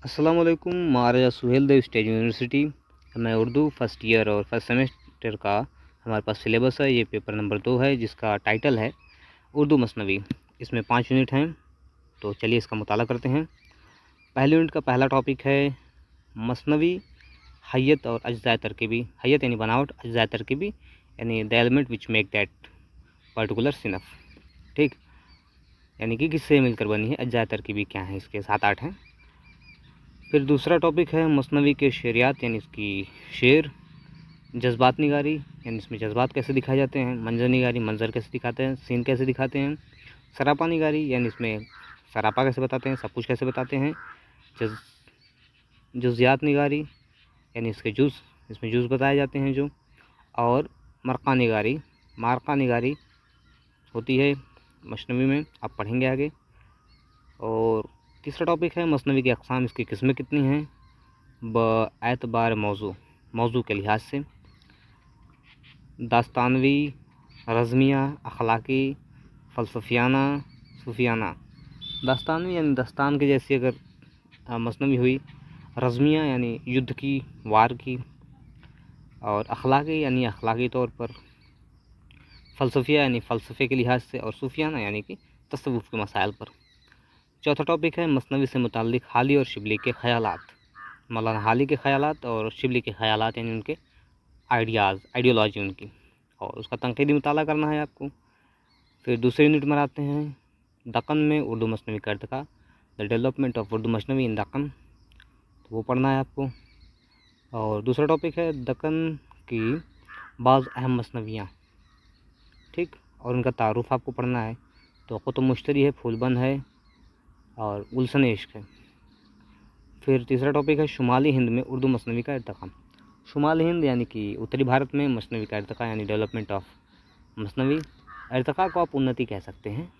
अस्सलाम वालेकुम। महाराजा Suhel Dev state university में उर्दू फर्स्ट ईयर और फर्स्ट सेमेस्टर का हमारे पास सिलेबस है। ये पेपर नंबर 2 है जिसका टाइटल है उर्दू मसनवी। इसमें 5 यूनिट हैं, तो चलिए इसका मुताला करते हैं। पहले यूनिट का पहला टॉपिक है मसनवी हैयत और अज्ज़ाए तरकीबी। हैयत यानी बनावट, अज्ज़ाए तरकीबी यानी the element which make that particular snuff. ठीक, यानी कि किससे मिलकर बनी है। अज्ज़ाए तरकीबी क्या है, इसके 7-8 हैं। फिर दूसरा टॉपिक है मसनवी के शेरियात यानी इसकी शेर। जज्बात निगारी यानी इसमें जज्बात कैसे दिखाए जाते हैं। मंजर निगारी, मंजर कैसे दिखाते हैं, सीन कैसे दिखाते हैं। सरापा निगारी यानी इसमें सरापा कैसे बताते हैं, सब कुछ कैसे बताते हैं। जुज़ियात निगारी यानी इसके इसमें जुज़ बताए जाते हैं जो। और मरक़ा निगारी, मारक़ा निगारी होती है मसनवी में, आप पढ़ेंगे आगे। और तीसरा टॉपिक है मसनवी की अक़साम, इसकी किस्में कितनी हैं बएतबार मौजू के लिहाज से। दास्तानवी, रज़मिया, अखलाकी, फ़लसफ़ियाना, सूफ़ियाना। दास्तानवी यानी दास्तान की जैसी अगर मसनवी हुई। रज़मिया यानी युद्ध की, वार की। और अखलाकी यानी अखलाकी तौर पर। फ़लसफ़िया यानी फ़लसफ़े के लिहाज से। और सूफ़ियाना यानी कि तसव्वुफ़ के मसाइल पर। चौथा टॉपिक है मसनवी से मुताल्लिक़ हाली और शिबली के ख़यालात। मौलाना हाली के ख़यालात और शिबली के ख़यालात यानी उनके आइडियाज़, आइडियोलॉजी उनकी, और उसका तनक़ीदी मुताला करना है आपको। फिर दूसरे यूनिट में आते हैं दक्कन में उर्दू मसनवी का इर्तिक़ा, द डेवलपमेंट ऑफ उर्दू मसनवी इन दक्कन, तो वो पढ़ना है आपको। और दूसरा टॉपिक है दक्कन की बाज़ अहम मसनवियाँ। ठीक, और उनका तारुफ़ आपको पढ़ना है। तो क़ुतुब मुश्तरी है, फूलबंद है और गुलशन इश्क है। फिर तीसरा टॉपिक है शुमाली हिंद में उर्दू मसनवी का इर्तिक़ा। शुमाली हिंद यानी कि उत्तरी भारत में मसनवी का इर्तिक़ा यानी डेवलपमेंट ऑफ मसनवी। इर्तिक़ा को आप उन्नति कह सकते हैं।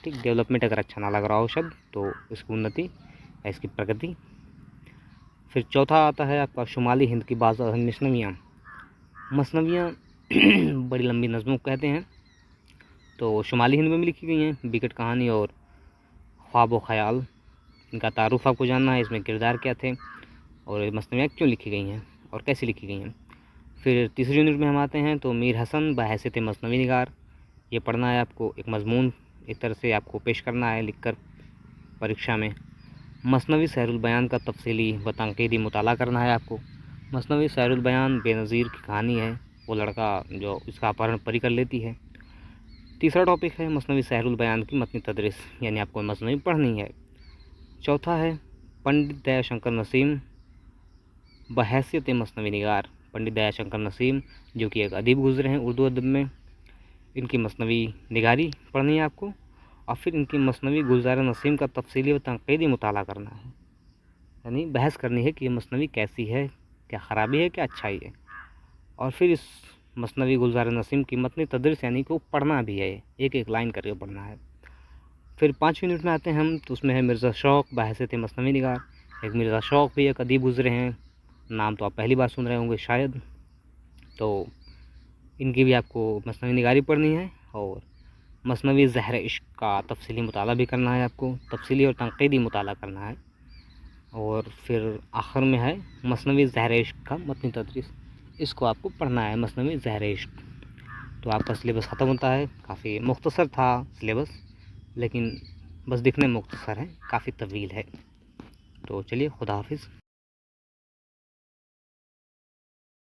ठीक, डेवलपमेंट अगर अच्छा ना लग रहा हो शब्द तो इसकी उन्नति या इसकी प्रगति। फिर चौथा आता है आपका शुमाली हिंद की बाज़ अहम मसनवियाँ। मसनवियाँ बड़ी लंबी नज़मों को कहते हैं, तो शुमाली हिंद में भी लिखी गई हैं। बिकट कहानी और ख्वाब व ख़याल, इनका तारुफ़ आपको जानना है। इसमें किरदार क्या थे और मसनवियाँ क्यों लिखी गई हैं और कैसे लिखी गई हैं। फिर तीसरी यूनिट में हम आते हैं तो मीर हसन बहैसियत मसनवी निगार, ये पढ़ना है आपको। एक मज़मून एक तरह से आपको पेश करना है लिखकर परीक्षा में। मसनवी सहरुल बयान का तफसीली व तनक़ीदी मुताला करना है आपको। मसनवी सहरुल बयान बेनज़ीर की कहानी है, वो लड़का जो इसका अपहरण परी कर लेती है। तीसरा टॉपिक है मसनवी सहरुल बयान की मतनी तदरीस, यानी आपको मसनवी पढ़नी है। चौथा है पंडित दयाशंकर नसीम बहैसियत मसनवी निगार। पंडित दयाशंकर नसीम जो कि एक अदीब गुज़रे हैं उर्दू अदब में, इनकी मसनवी निगारी पढ़नी है आपको। और फिर इनकी मसनवी गुलज़ार नसीम का तफसीली व तनक़ीदी मुताला करना है, यानी बहस करनी है कि ये मसनवी कैसी है, क्या ख़राबी है, क्या अच्छाई है। और फिर इस मसनवी गुलज़ार नसीम की मतनी तदरीस यानी कि वो पढ़ना भी है, एक एक लाइन करके पढ़ना है। फिर 5 यूनिट में आते हैं हम, तो उसमें है मिर्ज़ा शौक़ बहैसियत मसनवी निगार। एक मिर्ज़ा शौक़ भी एक अदीब गुज़रे हैं, नाम तो आप पहली बार सुन रहे होंगे शायद। तो इनकी भी आपको मसनवी निगारी पढ़नी है। और मसनवी ज़हर इश्क का तफसीली मुताला भी करना है आपको, तफसीली और तनक़ीदी मुताला करना है। और फिर आखिर में है मसनवी ज़हर इश्क का मतनी तदरीस, इसको आपको पढ़ना है, मसनवी ज़हर इश्क। तो आपका सिलेबस ख़त्म होता है। काफ़ी मुख्तसर था सिलेबस, लेकिन बस दिखने में मुख्तसर है, काफ़ी तवील है। तो चलिए, खुदा हाफिज़।